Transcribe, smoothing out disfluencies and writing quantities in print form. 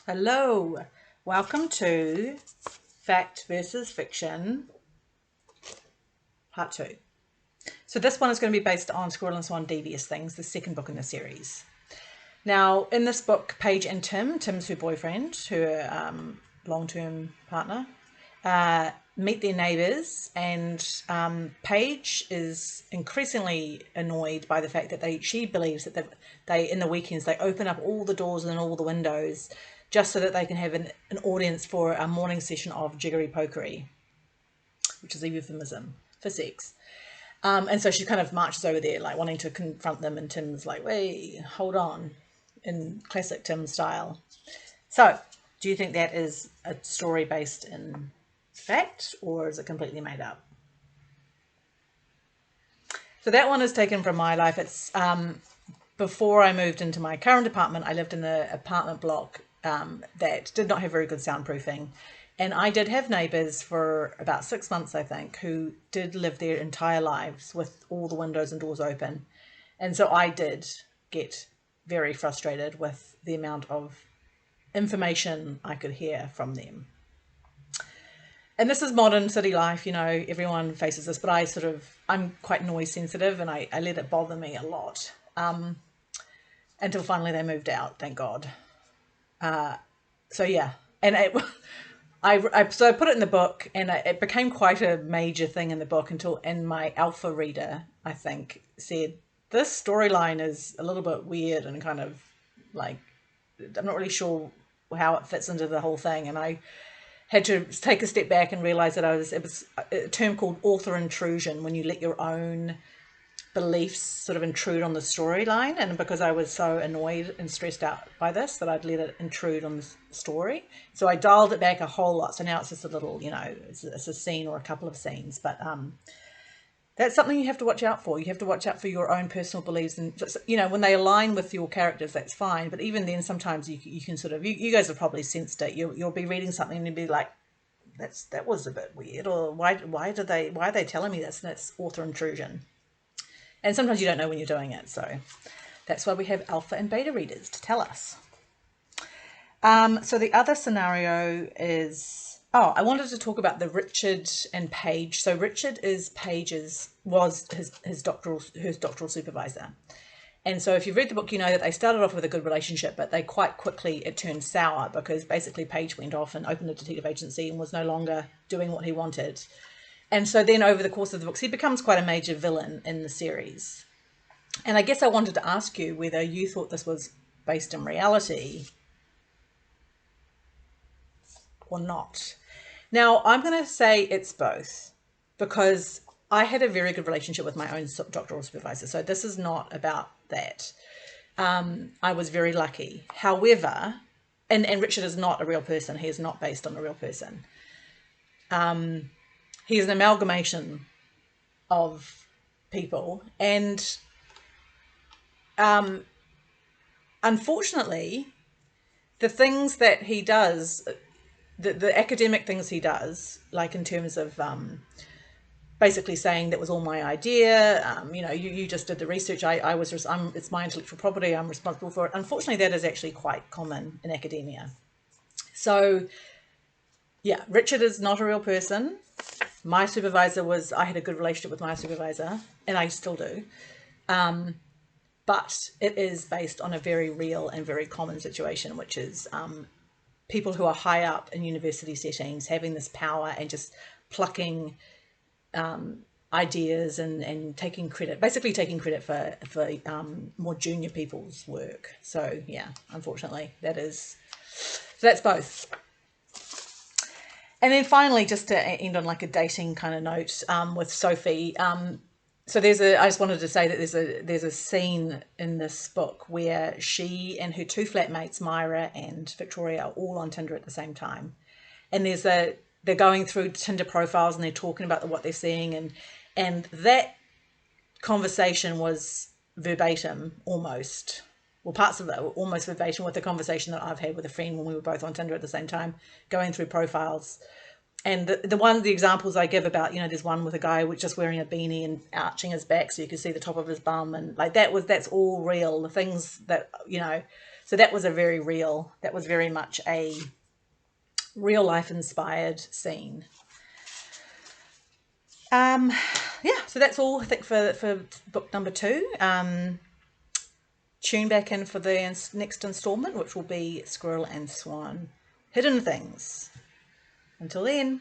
Hello, welcome to Fact versus Fiction, Part 2. So this one is going to be based on Squirrel Swan Devious Things, the second book in the series. Now, in this book, Paige and Tim's her boyfriend, her long-term partner, meet their neighbours, and Paige is increasingly annoyed by the fact that she believes that they in the weekends they open up all the doors and all the windows just so that they can have an audience for a morning session of jiggery pokery, which is a euphemism for sex. And so she kind of marches over there, like wanting to confront them, and Tim's like, "Wait, hold on," in classic Tim style. So, do you think that is a story based in fact, or is it completely made up? So that one is taken from my life. It's before I moved into my current apartment. I lived in an apartment block that did not have very good soundproofing. And I did have neighbours for about 6 months, I think, who did live their entire lives with all the windows and doors open. And so I did get very frustrated with the amount of information I could hear from them. And this is modern city life, everyone faces this, but I'm quite noise sensitive, and I let it bother me a lot until finally they moved out, thank God. So yeah, and so I put it in the book, and it became quite a major thing in the book and my alpha reader, I think, said, this storyline is a little bit weird and kind of like, I'm not really sure how it fits into the whole thing. And I had to take a step back and realize that it was a term called author intrusion, when you let your own beliefs sort of intrude on the storyline. And because I was so annoyed and stressed out by this, that I'd let it intrude on the story. So I dialed it back a whole lot. So now it's just a little, it's a scene or a couple of scenes. But that's something you have to watch out for. You have to watch out for your own personal beliefs. And, when they align with your characters, that's fine. But even then, sometimes you can sort of, you guys have probably sensed it. You'll be reading something and you'll be like, that was a bit weird. Or why are they telling me this? And that's author intrusion. And sometimes you don't know when you're doing it. So that's why we have alpha and beta readers to tell us. So the other scenario is, I wanted to talk about the Richard and Paige. So Richard was his doctoral supervisor. And so if you've read the book, you know that they started off with a good relationship, but they quite quickly, it turned sour because basically Paige went off and opened a detective agency and was no longer doing what he wanted. And so then over the course of the books, he becomes quite a major villain in the series. And I guess I wanted to ask you whether you thought this was based in reality or not. Now, I'm going to say it's both, because I had a very good relationship with my own doctoral supervisor. So this is not about that. I was very lucky. However, and Richard is not a real person. He is not based on a real person. He is an amalgamation of people. And unfortunately, the things that he does, the academic things he does, like in terms of basically saying that was all my idea, you just did the research, it's my intellectual property, I'm responsible for it. Unfortunately, that is actually quite common in academia. So yeah, Richard is not a real person. My supervisor I had a good relationship with my supervisor, and I still do. But it is based on a very real and very common situation, which is people who are high up in university settings having this power and just plucking ideas and taking credit, basically taking credit for more junior people's work. So yeah, unfortunately, that's both. And then finally, just to end on like a dating kind of note, with Sophie. So I just wanted to say that there's a scene in this book where she and her two flatmates, Myra and Victoria, are all on Tinder at the same time. And they're going through Tinder profiles and they're talking about what they're seeing, and that conversation was verbatim almost. Well, parts of it were almost verbatim with the conversation that I've had with a friend when we were both on Tinder at the same time, going through profiles. And the examples I give about, there's one with a guy who's just wearing a beanie and arching his back so you can see the top of his bum, and like that's all real. The things that, So that was that was very much a real life inspired scene. Yeah, so that's all I think for book number 2. Tune back in for the next installment, which will be Squirrel and Swan Hidden Things. Until then.